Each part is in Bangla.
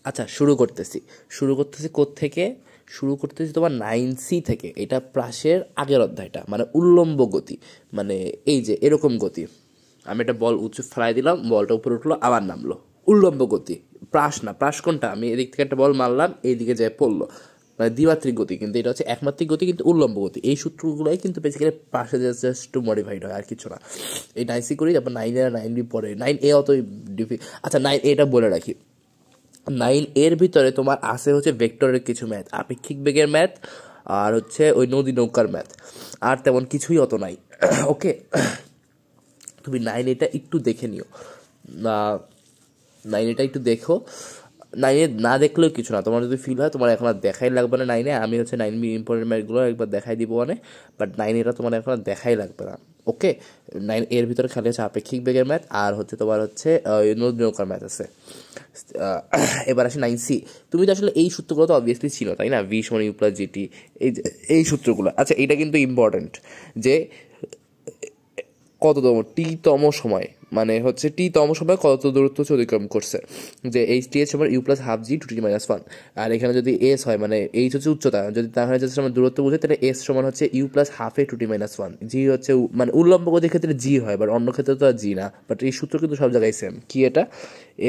আচ্ছা, শুরু করতেছি কোত্থেকে? শুরু করতেছি তোমার 9C থেকে। এটা প্রাসের আগের অধ্যায়টা, মানে উল্লম্ব গতি, মানে এই যে এরকম গতি। আমি একটা বল উঁচু ফেলাই দিলাম, বলটা উপরে উঠলো আবার নামলো, উল্লম্ব গতি। প্রাস না, প্রাস কোনটা? আমি এদিক থেকে একটা বল মারলাম, এইদিকে যায় পড়লো, মানে দ্বিমাত্রিক গতি। কিন্তু এটা হচ্ছে একমাত্রিক গতি, কিন্তু উল্লম্ব গতি। এই সূত্রগুলোই কিন্তু বেসিক্যালি পাশে জাস্ট একটু মডিফাইড হয়, আর কিছু না। এই 9C করি, তারপর 9A 9B পরে 9A অত আচ্ছা, 9A বলে রাখি। 9 এর ভিতরে তোমার আছে হচ্ছে ভেক্টরের কিছু ম্যাথ, আপেক্ষিক বেগের ম্যাথ, আর হচ্ছে ওই নদী নৌকার ম্যাথ, আর তেমন কিছুই অত নাই। ওকে, তুমি 9 এটা একটু দেখে নিও না, 9 এটা একটু দেখো। 9 না দেখলেও কিছু না, তোমার যদি ফিল হয় তোমার এখন আর দেখাই লাগবে না 9 আমি হচ্ছে 9 ইম্পর্টেন্ট ম্যাথগুলো একবার দেখাই দিব অনেক, বাট 9 এটা তোমার এখন আর দেখাই লাগবে না। ওকে, 9 এর ভিতরে খালি হচ্ছে আপেক্ষিক বেগের ম্যাথ, আর হচ্ছে তোমার হচ্ছে নদী নৌকার ম্যাথ আছে। এবার আসে 9C। তুমি তো আসলে এই সূত্রগুলো তো অবভিয়াসলি ছিল, তাই না? ভি সমান ইউ প্লাস জিটি, এই সূত্রগুলো। আচ্ছা, এটা কিন্তু ইম্পর্টেন্ট যে কততম টি-তম সময়, মানে হচ্ছে টি-তম সময় কত দূরত্ব হচ্ছে অতিক্রম করছে, যে এইচ টি এর সমান u plus half g two টি মাইনাস ওয়ান। আর এখানে যদি এস হয়, মানে এইচ হচ্ছে উচ্চতা, যদি তাহলে হচ্ছে আমরা দূরত্ব বুঝে, তাহলে এস সমান হচ্ছে you plus half A two T minus one. G হচ্ছে মানে উল্লম্ব গতির ক্ষেত্রে জি হয়, বাট অন্য ক্ষেত্রে তো আর জি না, বাট এই সূত্র কিন্তু সব জায়গায় সেম। কি এটা?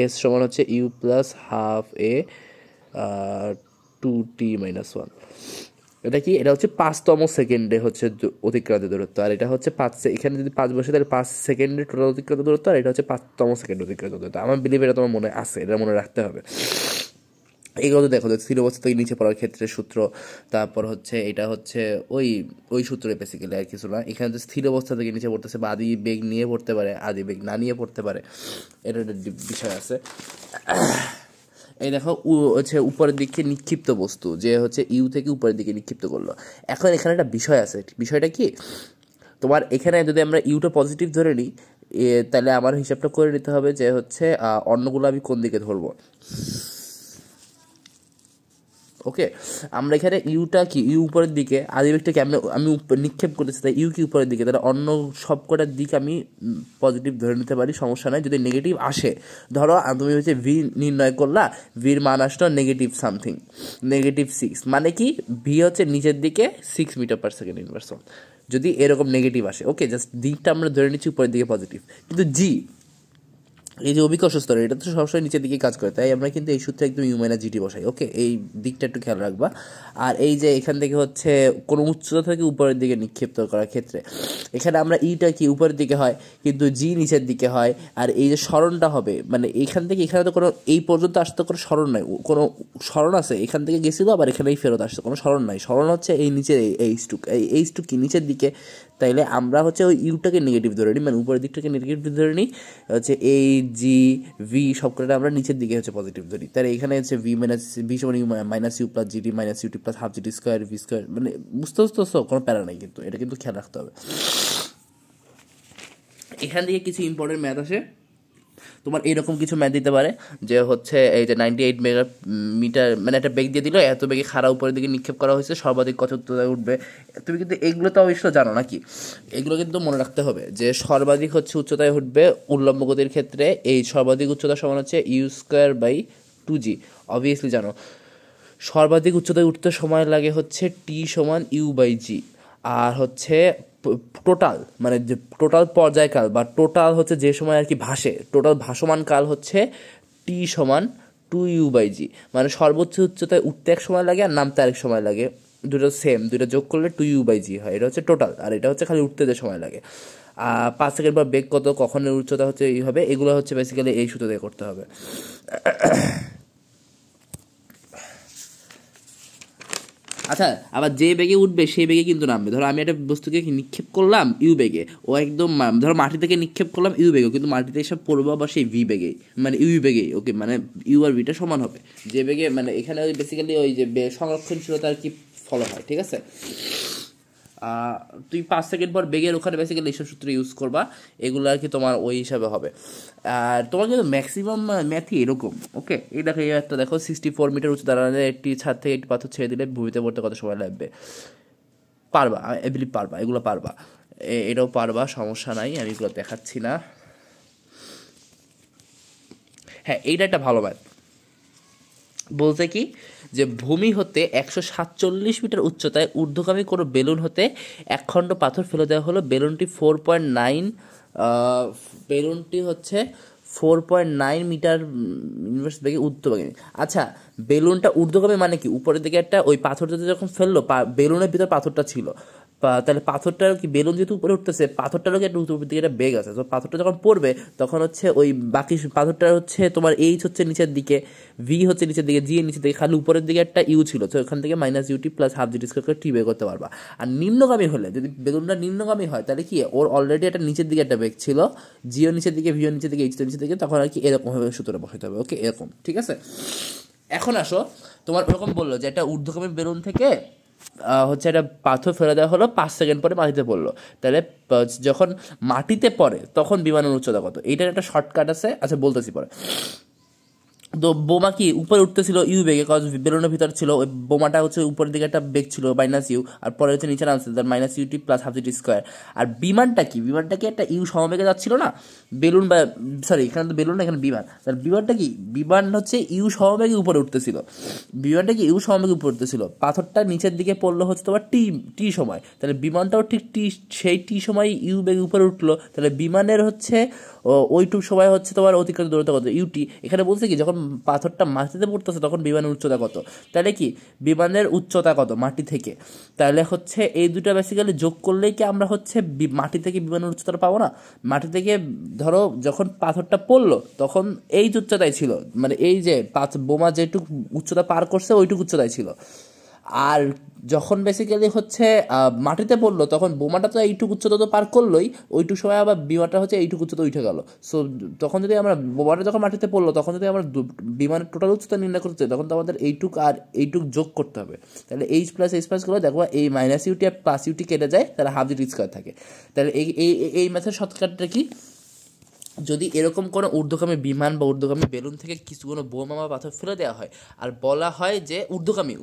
এস সমান হচ্ছে you plus half A two T minus one. এটা কি? এটা হচ্ছে 5তম সেকেন্ডে হচ্ছে অতিক্রান্ত দূরত্ব, আর এটা হচ্ছে এখানে যদি 5 বসে তাহলে 5 সেকেন্ডে টোটাল অতিক্রান্ত দূরত্ব, আর এটা হচ্ছে 5তম সেকেন্ড অতিক্রান্ত দূরত্ব। আমার বিলিভ এটা তোমার মনে আছে, এটা মনে রাখতে হবে। এইগুলো তো দেখো, স্থির অবস্থা থেকে নিচে পড়ার ক্ষেত্রে সূত্র, তারপর হচ্ছে এটা হচ্ছে ওই ওই সূত্রে বেসিক্যালি, আর কিছু না। এখানে তো স্থির অবস্থা থেকে নিচে পড়তেছে, বা আদি বেগ নিয়ে পড়তে পারে, আদি বেগ না নিয়ে পড়তে পারে, এটা একটা বিষয় আছে। এই দেখো, হচ্ছে উপরের দিকে নিক্ষিপ্ত বস্তু, যে হচ্ছে ইউ থেকে উপরের দিকে নিক্ষিপ্ত করলো। এখন এখানে একটা বিষয় আছে, বিষয়টা কি? তোমার এখানে যদি আমরা ইউটা পজিটিভ ধরে নিই, তাহলে আমার হিসাবটা করে নিতে হবে যে হচ্ছে অন্যগুলো আমি কোন দিকে ধরবো। ওকে, আমরা এখানে ইউটা কি, ইউ উপরের দিকে, আদিবেগটাকে আমি নিক্ষেপ করতেছি, তাই ইউ কি উপরের দিকে, তাহলে অন্য সব কটার দিক আমি পজিটিভ ধরে নিতে পারি, সমস্যা নাই। যদি নেগেটিভ আসে, ধরো তুমি হচ্ছে ভি নির্ণয় করলা, ভির মান আসলো নেগেটিভ সামথিং, -6, মানে কি ভি হচ্ছে নিচের দিকে 6 মিটার/সেকেন্ড ইনভার্স। যদি এরকম নেগেটিভ আসে, ওকে, জাস্ট দিকটা আমরা ধরে নিচ্ছি উপরের দিকে পজিটিভ। কিন্তু জি, এই যে অভিকর্ষ স্তর, এটা তো সবসময় নিচের দিকে কাজ করে, তাই আমরা কিন্তু এই সূত্রে একদম ইউ মাইনাস জিটি বসাই। ওকে, এই দিকটা একটু খেয়াল রাখবা। আর এই যে এখান থেকে হচ্ছে কোনো উচ্চতা থেকে উপরের দিকে নিক্ষিপ্ত করার ক্ষেত্রে, এখানে আমরা ইটা কি উপরের দিকে হয়, কিন্তু জি নিচের দিকে হয়। আর এই যে সরণটা হবে, মানে এখান থেকে এখানে তো কোনো এই পর্যন্ত আসতে কোনো সরণ নাই, কোনো সরণ আছে? এখান থেকে গেছিলো আবার এখানেই ফেরত আসছে, কোনো সরণ নাই। সরণ হচ্ছে এই নিচে এইচটুক কি নিচের দিকে, তাইলে আমরা হচ্ছে ওই ইউটাকে নেগেটিভ ধরে নিই, মানে উপরের দিকটাকে নেগেটিভ ধরে নিই, হচ্ছে এই জি ভি সব করে আমরা নিচের দিকে হচ্ছে পজিটিভ ধরি। তাহলে এখানে হচ্ছে ভি মাইনাস ভি সমান U minus U plus GT minus UT plus half GT square V square, মানে বুঝতে কোনো প্যারা নাই, কিন্তু এটা কিন্তু খেয়াল রাখতে হবে। এখান থেকে কিছু ইম্পর্টেন্ট ম্যাথ আসে, তোমার এরকম কিছু ম্যাথ দিতে পারে যে হচ্ছে এই যে 98 মিটার, মানে একটা বেগ দিয়ে দিল, এত বেগে খাড়া উপরের দিকে নিক্ষেপ করা হয়েছে, সর্বাধিক কত উচ্চতায় উঠবে। তুমি কিন্তু এগুলো তো অবশ্যই জানো নাকি? এগুলো কিন্তু মনে রাখতে হবে যে সর্বাধিক হচ্ছে উচ্চতায় উঠবে উল্লম্ব গতির ক্ষেত্রে, এই সর্বাধিক উচ্চতা সমান হচ্ছে u²/2g। অবভিয়াসলি জানো, সর্বাধিক উচ্চতায় উঠতে সময় লাগে হচ্ছে টি সমান u/g। আর হচ্ছে টোটাল, মানে যে টোটাল পর্যায়কাল বা টোটাল হচ্ছে যে সময় আর কি ভাসে, টোটাল ভাসমান কাল হচ্ছে টি সমান 2u/g। মানে সর্বোচ্চ উচ্চতায় উঠতে এক সময় লাগে আর নামতে আরেক সময় লাগে, দুটো সেম, দুটো যোগ করলে 2u/g হয়। এটা হচ্ছে টোটাল, আর এটা হচ্ছে খালি উঠতে যে সময় লাগে। 5 সেকেন্ড পর বেগ কত, কখন উচ্চতা হচ্ছে এইভাবে, এগুলো হচ্ছে বেসিক্যালি এই সূত্র দিয়ে করতে হবে। আচ্ছা, আবার যে বেগে উঠবে সেই বেগে কিন্তু নামবে। ধরো আমি একটা বস্তুকে নিক্ষেপ করলাম ইউ বেগে, ও একদম ধরো মাটি থেকে নিক্ষেপ করলাম ইউ বেগে, কিন্তু মাটিতে এসব পড়বো আবার সেই ভি বেগেই, মানে ইউ বেগেই। ওকে, মানে ইউ আর ভিটা সমান হবে যে বেগে, মানে এখানে ওই বেসিক্যালি ওই যে সংরক্ষণশীলতা আর কি ফলো হয়, ঠিক আছে? তুই 5 সেকেন্ড পর বেগের ওখানে বেসিক্যালি এইসব সূত্র ইউজ করবা, এগুলো আর কি তোমার ওই হিসাবে হবে। আর তোমার কিন্তু ম্যাক্সিমাম ম্যাথই এরকম। ওকে, এই দেখো, এই একটা দেখো, 64 মিটার উঁচু দাঁড়ালে একটি ছাদ থেকে একটি পাথর ছেড়ে দিলে ভূমিতে পড়তে কত সময় লাগবে। পারবা, আই বিলিভ পারবা, এগুলো পারবা, এটাও পারবা, সমস্যা নাই, আমি এগুলো দেখাচ্ছি না। হ্যাঁ, এইটা একটা ভালো ম্যাথ, বলতে কি যে ভূমি হতে 147 মিটার উচ্চতায় ঊর্ধ্বগামী কোনো বেলুন হতে এক খণ্ড পাথর ফেলে দেওয়া হলো। বেলুনটি 4.9 বেলুনটি হচ্ছে 4.9 মিটার ইনভার্স বেগে ঊর্ধ্বগামী। আচ্ছা, বেলুনটা ঊর্ধ্বগামী মানে কি? উপরের দিকে একটা ওই পাথরটা যখন ফেললো, বেলুনের ভিতর পাথরটা ছিল, তাহলে পাথরটার কি, বেলুন যেহেতু উপরে উঠতেছে, পাথরটারও কি একটা উপরের দিকে একটা বেগ আছে, তো পাথরটা যখন পড়বে তখন হচ্ছে ওই বাকি পাথরটা হচ্ছে তোমার এইচ হচ্ছে নিচের দিকে, ভি হচ্ছে নিচের দিকে, জি এর নিচের দিকে, খালি উপরের দিকে একটা ইউ ছিল, তো ওখান থেকে minus UT plus half GT square করে টি বের করতে পারবা। আর নিম্নগামী হলে, যদি বেলুনটা নিম্নগামী হয় তাহলে কি ওর অলরেডি একটা নিচের দিকে একটা বেগ ছিল, জিও নিচের দিকে, ভিও নিচের দিকে, এইচ নিচের দিকে, তখন আর কি এরকমভাবে সূত্রটা বসাতে হবে। ওকে, এরকম, ঠিক আছে। এখন আসো, তোমার ওরকম বললো যে একটা ঊর্ধ্বগামী বেলুন থেকে হচ্ছে একটা পাথর ফেলে দেওয়া হলো, 5 সেকেন্ড পরে মাটিতে পড়লো, তাহলে যখন মাটিতে পড়ে তখন বিমানের উচ্চতা কত? এইটার একটা শর্টকাট আছে, আচ্ছা বলতেছি পরে। তো বোমা কি উপরে উঠতেছিল ইউ বেগে, কজ বেলুনের ভিতর ছিল, ওই বোমাটা হচ্ছে উপরের দিকে একটা বেগ ছিল মাইনাস ইউ, আর পরে হচ্ছে নিচে নামছে তার minus UT plus half GT square. আর বিমানটা কি, বিমানটা কি একটা ইউ সমবেগে যাচ্ছিল না, বেলুন বা সরি এখানে তো বেলুন না, এখানে বিমান, তাহলে বিমানটা কি, বিমান হচ্ছে ইউ সমবেগে উপরে উঠতেছিল, বিমানটা কি ইউ সমবেগে উপরে উঠতেছিল, পাথরটা নিচের দিকে পড়লো হচ্ছে তোমার টি টি সময়, তাহলে বিমানটাও ঠিক টি, সেই টি সময় ইউ বেগে উপরে উঠলো, তাহলে বিমানের হচ্ছে ওইটুক সময় হচ্ছে তোমার অতিক্রান্ত দূরত্ব কত, ইউটি। এখানে বলছে কি যখন পাথরটা মাটিতে পড়তেছে তখন বিমানের উচ্চতা কত, তাহলে কি বিমানের উচ্চতা কত মাটি থেকে, তাহলে হচ্ছে এই দুটো বেসিক্যালি যোগ করলেই কি আমরা হচ্ছে মাটি থেকে বিমানের উচ্চতাটা পাবো না? মাটি থেকে ধরো যখন পাথরটা পড়লো তখন এই উচ্চতায় ছিল, মানে এই যে বোমা যেটুক উচ্চতা পার করছে ওইটুক উচ্চতায় ছিল, আর যখন বেসিক্যালি হচ্ছে মাটিতে পড়লো তখন বোমাটা তো এইটুকু উচ্চতা তো পার করলোই, ওইটুকু সময় আবার বিমানটা হচ্ছে এইটুকু উচ্চতা উঠে গেল। সো তখন যদি আমরা বোমাটা যখন মাটিতে পড়লো তখন যদি আমরা বিমানের টোটাল উচ্চতা নির্ণয় করতে চাই তখন তো আমাদের এইটুক আর এইটুক যোগ করতে হবে, তাহলে এইচ প্লাস এইচ প্লাস করে দেখো এই মাইনাস ইউটি আর প্লাস ইউটি কেটে যায়, তাহলে হাফ জিটি স্কোয়ার থাকে। তাহলে এই এই ম্যাথের শর্টকাটটা কি, যদি এরকম কোনো ঊর্ধ্বগামী বিমান বা ঊর্ধ্বগামী বেলুন থেকে কিছু কোনো বোমা বা পাথর ফেলে দেওয়া হয় আর বলা হয় যে ঊর্ধ্বগামী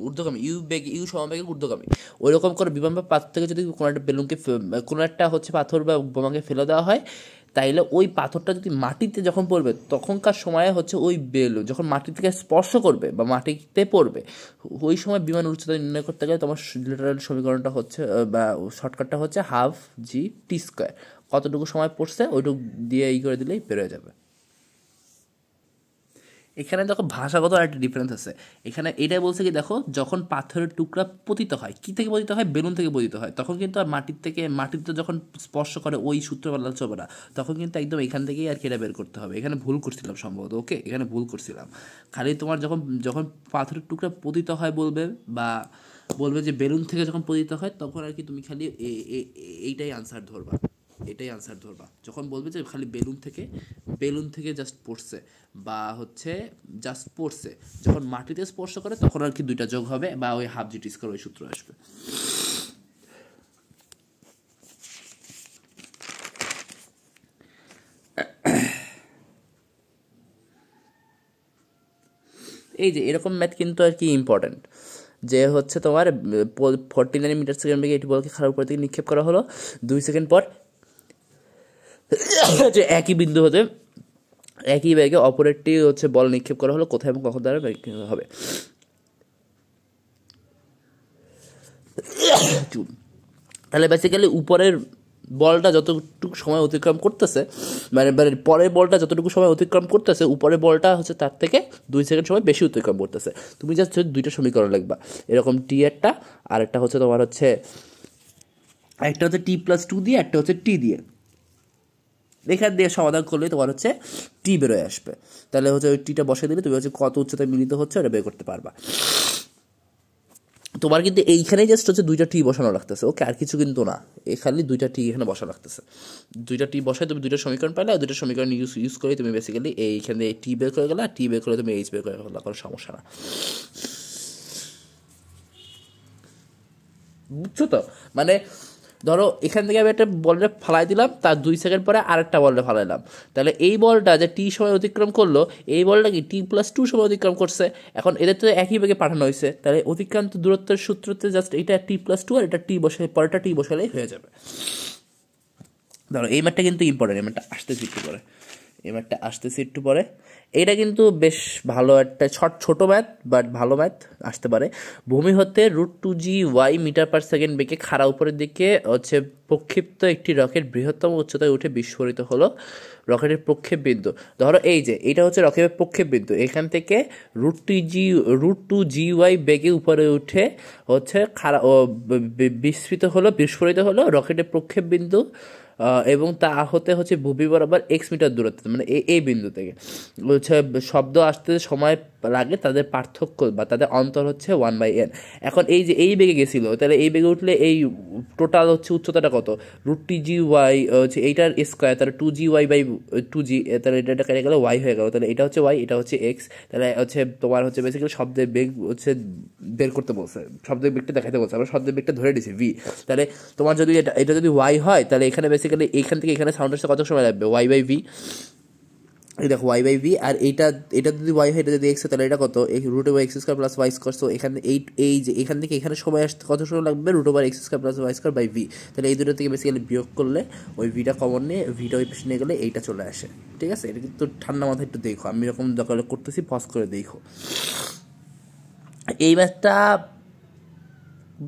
ইউ বেগে, ইউ সমবেগে ঊর্ধ্বগামী, ওইরকম করে বিমান বা পাথর থেকে যদি কোনো একটা বেলুনকে, কোনো একটা হচ্ছে পাথর বা বোমাকে ফেলে দেওয়া হয়, তাইলে ওই পাথরটা যদি মাটিতে যখন পড়বে তখনকার সময়ে হচ্ছে ওই বেলুন যখন মাটি থেকে স্পর্শ করবে বা মাটিতে পড়বে, ওই সময় বিমান উচ্চতা নির্ণয় করতে গেলে তোমার লিটারাল সমীকরণটা হচ্ছে বা শর্টকাটটা হচ্ছে হাফ জি টি স্কোয়ার, কতটুকু সময় পড়ছে ওইটুকু দিয়ে করে দিলেই বেরোয় যাবে। এখানে দেখো ভাষাগত একটা ডিফারেন্স আছে, এখানে এটাই বলছে কি দেখো যখন পাথরের টুকরা পতিত হয়, কি থেকে পতিত হয়, বেলুন থেকে পতিত হয়, তখন কিন্তু আর মাটিতে যখন স্পর্শ করে ওই সূত্র বলা চলবে না, তখন কিন্তু একদম এখান থেকেই আর কি এটা বের করতে হবে। এখানে ভুল করছিলাম সম্ভবত, ওকে এখানে ভুল করছিলাম, খালি তোমার যখন যখন পাথরের টুকরা পতিত হয় বলবে, বা বলবে যে বেলুন থেকে যখন পতিত হয় তখন আর কি তুমি খালি এইটাই আনসার ধরবা, এটাই আনসার ধরবা। যখন বলবে যে খালি বেলুন থেকে জাস্ট পড়ছে বা হচ্ছে জাস্ট পড়ছে, যখন মাটিতে স্পর্শ করে তখন আর কি দুইটা যোগ হবে বা ওই হাফ জিটি স্কোয়ার ওই সূত্র আসবে। এই যে এরকম ম্যাথ কিন্তু আর কি ইম্পর্টেন্ট, যে হচ্ছে তোমার 49 মিটার সেকেন্ড বেগে এটি বলকে খারাপ উপর থেকে নিক্ষেপ করা হলো, 2 সেকেন্ড পর যে একই বিন্দু হতে একই ব্যাগে অপরেরটি হচ্ছে বল নিক্ষেপ করা হলো, কোথায় এবং কখন দ্বারা হবে। তাহলে বেসিক্যালি উপরের বলটা যতটুকু সময় অতিক্রম করতেছে, মানে পরের বলটা যতটুকু সময় অতিক্রম করতেছে উপরের বলটা হচ্ছে তার থেকে 2 সেকেন্ড সময় বেশি অতিক্রম করতেছে। তুমি জাস্ট দুইটা সমীকরণ লিখবা, এরকম টি একটা আর একটা হচ্ছে তোমার হচ্ছে একটা হচ্ছে টি প্লাস 2 দিয়ে, একটা হচ্ছে টি দিয়ে, এখান দিয়ে সমাধান করলে তোমার হচ্ছে টি বেরোয় আসবে। তাহলে হচ্ছে ওই টিটা বসে দিলে তুমি হচ্ছে কত উচ্চতায় মিলিত হচ্ছে ওটা বের করতে পারবা। তোমার কিন্তু এইখানেই জাস্ট হচ্ছে 2টা টি বসানো লাগতেছে, ওকে আর কিছু কিন্তু না, খালি 2টা টি এখানে বসা লাগতেছে, 2টা টি বসায় তুমি 2টা সমীকরণ পাইলে, আর 2টা সমীকরণ ইউজ করে তুমি বেসিক্যালি এইখানে টি বের করে গেলে, আর টি বের করে তুমি এইচ বের করে গেলে, কোনো সমস্যা না। বুঝছো তো? মানে ধরো এখান থেকে আমি একটা বলটা ফালাই দিলাম, তার 2 সেকেন্ড পরে আরেকটা বলটা ফালাইলাম, তাহলে এই বলটা যে টি সময় অতিক্রম করলো এই বলটা কি টি প্লাস 2 সময় অতিক্রম করছে, এখন এদের তো একই বেগে পাঠানো হয়েছে, তাহলে অতিক্রান্ত দূরত্বের সূত্রতে জাস্ট এটা টি প্লাস 2 আর এটা টি বসে পরেরটা টি বসালেই হয়ে যাবে। ধরো এই ম্যাথটা কিন্তু ইম্পর্টেন্ট, এই ম্যাথটা আসতে একটু করে, এই ম্যাথটা আসতেছে একটু পরে। এটা কিন্তু বেশ ভালো একটা ছোট ম্যাথ, বাট ভালো ম্যাথ আসতে পারে। ভূমি হতে √2g(y) মিটার পার সেকেন্ড বেগে খাড়া উপরের দিকে হচ্ছে প্রক্ষিপ্ত একটি রকেট বৃহত্তম উচ্চতায় উঠে বিস্ফোরিত হলো। রকেটের প্রক্ষেপ বিন্দু, ধরো এই যে এটা হচ্ছে রকেটের প্রক্ষেপ বিন্দু, এখান থেকে √2g(y) বেগে উপরে উঠে হচ্ছে বিস্ফোরিত হলো রকেটের প্রক্ষেপ বিন্দু এবং তা হতে হচ্ছে ভূমি বরাবর x মিটার দূরত্ব, মানে এই বিন্দু থেকে হচ্ছে শব্দ আসতে সময় লাগে, তাদের পার্থক্য বা তাদের অন্তর হচ্ছে 1/n। এখন এই যে এই বেগে গেছিল, তাহলে এই বেগে উঠলে এই টোটাল হচ্ছে উচ্চতাটা কত, √2g(y) হচ্ছে এইটার স্কোয়ার, তাহলে 2g(y/2g), তাহলে এটা কেটে গেলে y হয়ে গেল, তাহলে এটা হচ্ছে y, এটা হচ্ছে x। তাহলে হচ্ছে তোমার হচ্ছে বেসিক্যালি শব্দের বেগ হচ্ছে বের করতে বলছে, শব্দের বেগটা দেখাতে বলছে, আমরা শব্দের বেগটা ধরে দিছি v। তাহলে তোমার যদি এটা যদি y হয়, তাহলে এখানে বেসিক্যালি এখান থেকে এখানে সাউন্ড আসতে কত সময় লাগবে, y/v। এই দেখো y/v, আর এটা যদি y হয়, এটা যদি x হয়, তাহলে এটা কত, √x² + y²। সো এখানে এই যে এখান থেকে এখানে সময় আসতে কত সময় লাগবে, √x² + y²/v। তাহলে এই দুটো থেকে বেসিক্যালি বিয়োগ করলে ওই ভিটা কমন নিয়ে ভিটা ওই পেছনে নিয়ে গেলে এইটা চলে আসে। ঠিক আছে, এটা কিন্তু ঠান্ডা মাথায় একটু দেখো, আমি এরকম দরকার করতেছি, পজ করে দেখো। এই ম্যাথটা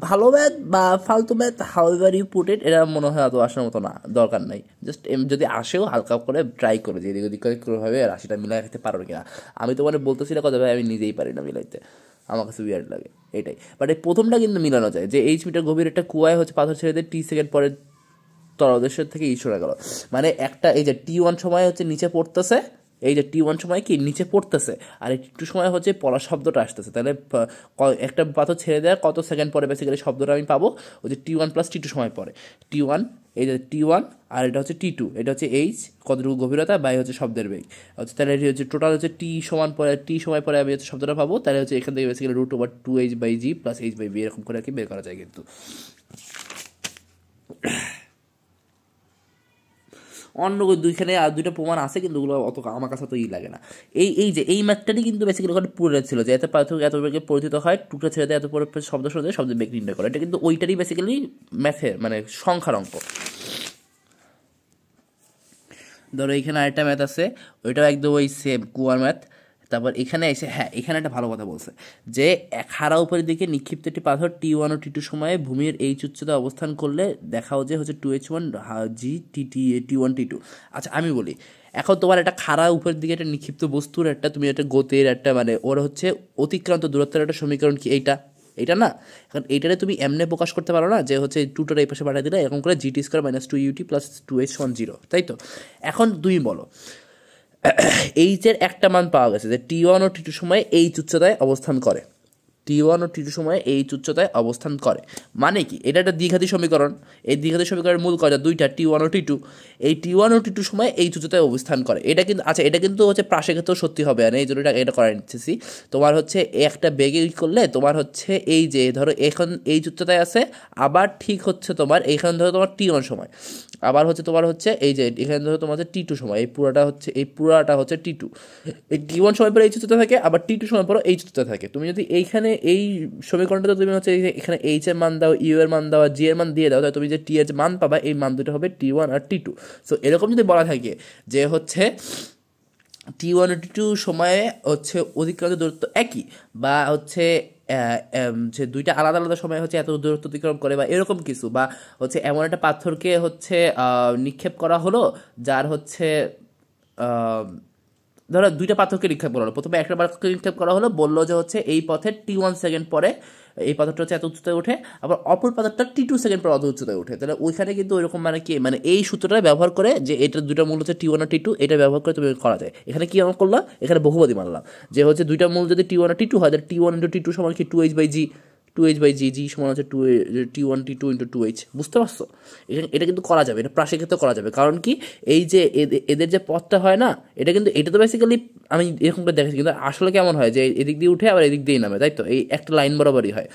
ভালো ম্যাথ বা ফালতু math, however you put it, এটা মনে হয় অত আসার মতো না, দরকার নাই। জাস্ট যদি আসেও হালকা করে ট্রাই করে যে এদিক ওদিক করে রাশিটা মিলাই রাখতে পারো কিনা। আমি তোমার বলতেছি না কথা ভাই, আমি নিজেই পারি না মিলাইতে, আমার কাছে উইয়ার্ড লাগে এটাই। বাট এই প্রথমটা কিন্তু মিলানো যায়, যে h মিটার গভীর একটা কুয়ায় হচ্ছে পাথর ছেড়ে দিয়ে t সেকেন্ড পরে তলদেশের থেকে সরে গেল, মানে একটা এই যে t1 সময় হচ্ছে নিচে পড়তেছে, এই যে t1 সময় কি নিচে পড়তেছে, আর t2 সময় হচ্ছে পড়া শব্দটা আসতেছে। তাহলে একটা পাথর ছেড়ে দেওয়ার কত সেকেন্ড পরে বেসিক্যালি শব্দটা আমি পাবো, ওই যে t1 + t2 সময় পরে। t1, এই যে t1, আর এটা হচ্ছে t2, এটা হচ্ছে h কতটুকু গভীরতা বা হচ্ছে শব্দের বেগ হচ্ছে, তাহলে এটি হচ্ছে টোটাল হচ্ছে t সময় পরে আমি হচ্ছে শব্দটা পাবো। তাহলে হচ্ছে এখান থেকে বেসিক্যালি √2h/g + h/v এরকম করে আর কি বের করা যায়। কিন্তু অন্য দুইখানে আর দুইটা প্রমাণ আছে, কিন্তু ওগুলো অত আমার কাছে তো লাগে না। এই ম্যাথটারই কিন্তু বেসিক্যালি ওখানে পুরো ছিল, যে এত পার্থক্য এত বেগে পরিচিত হয়, টুকরা ছেড়ে দেয় এত পরে শব্দ শুনে শব্দের বেগ নির্ণয় করে, এটা কিন্তু ওইটারই বেসিক্যালি ম্যাথের মানে সংখ্যার অঙ্ক। ধরো এখানে আরেকটা ম্যাথ আছে, ওইটাও একদম ওই সেম কুয়ার ম্যাথ। তারপর এখানে এসে এখানে একটা ভালো কথা বলছে, যে খাড়া উপরের দিকে নিক্ষিপ্ত একটি পাথর t1 ও t2 সময়ে ভূমির h উচ্চতায় অবস্থান করলে দেখাও যে হচ্ছে 2h1g t1 t2। আচ্ছা আমি বলি, এখন তোমার একটা খাড়া উপরের দিকে একটা নিক্ষিপ্ত বস্তুর একটা তুমি একটা গতির একটা মানে ওর হচ্ছে অতিক্রান্ত দূরত্বের একটা সমীকরণ কি এইটা না। এখন এইটারে তুমি এমনি প্রকাশ করতে পারো না, যে হচ্ছে টুটার এই পাশে পাঠিয়ে দিলে এরকম করে GT² - 2ut + 2h = 0, তাই তো। এখন তুমি বলো এইচের একটা মান পাওয়া গেছে, যে t1 ও t2 সময়ে h উচ্চতায় অবস্থান করে, t1 ও t2 সময়ে h উচ্চতায় অবস্থান করে, মানে কি এটা একটা দ্বিঘাতী সমীকরণ। এই দ্বিঘাতী সমীকরণের মূল কয়টা, দুইটা, t1 ও t2। এই t1 ও t2 সময় h উচ্চতায় অবস্থান করে, এটা কিন্তু আচ্ছা এটা কিন্তু হচ্ছে প্রাসের ক্ষেত্রেও সত্যি হবে, আর এই জন্য এটা করাই নিচ্ছি। তোমার হচ্ছে একটা বেগে করলে তোমার হচ্ছে এই যে ধরো এখন h উচ্চতায় আছে, আবার ঠিক হচ্ছে তোমার এইখানে ধরো তোমার t1 সময়, আবার হচ্ছে তোমার হচ্ছে এই যে এখানে ধরো তোমার হচ্ছে t2 সময়, এই পুরাটা হচ্ছে t2। এই t1 সময় পরে h উচ্চতা থাকে, আবার t2 সময় পরে h উচ্চতা থাকে। তুমি যদি এইখানে এই সমীকরণটা তুমি হচ্ছে এখানে h এর মান দাও, u এর মান দাও, আর g এর মান দিয়ে দাও, তাহলে তুমি যে t এর মান পাবা, এই মান দুটো হবে t1 আর t2। সো এরকম যদি বলা থাকে যে হচ্ছে t1 ও t2 সময়ে হচ্ছে অতিক্রান্ত দূরত্ব একই, বা হচ্ছে যে দুইটা আলাদা আলাদা সময় হচ্ছে এত দূরত্ব অতিক্রম করে, বা এরকম কিছু, বা হচ্ছে এমন একটা পাথরকে হচ্ছে নিক্ষেপ করা হলো, যার হচ্ছে ধরো দুইটা পাথরকে নিক্ষেপ করা হলো, প্রথমে একটা পাথরকে নিক্ষেপ করা হলো, বললো যে হচ্ছে এই পথে t1 সেকেন্ড পরে এই পাথরটা হচ্ছে এত উচ্চতায় ওঠে, আবার অপর পাথরটা t2 সেকেন্ড পর অত উচ্চতায় ওঠে। তাহলে ওইখানে কিন্তু ওইরকম মানে কি মানে এই সূত্রটা ব্যবহার করে, যে এটা দুইটা মূল হচ্ছে t1 আর t2, এটা ব্যবহার করে তুমি করা যায়। এখানে কি আমরা করলাম, এখানে বহুপদী মানলাম, যে হচ্ছে দুইটা মূল যদি t1 আর t2 হয়, তাহলে t1 × t2 সমান কি 2h/g, 2h/g সমান হচ্ছে t1 t2 × 2h। বুঝতে পারছো, এটা কিন্তু করা যাবে, এটা প্রাসের ক্ষেত্রে করা যাবে। কারণ কি এই যে এদের যে পথটা হয় না, এটা তো বেসিক্যালি আমি এরকম করে দেখেছি, কিন্তু আসলে কেমন হয় যে এদিক দিয়ে উঠে আবার এদিক দিয়েই নামে, তাই তো, এই একটা লাইন বরাবরই হয়।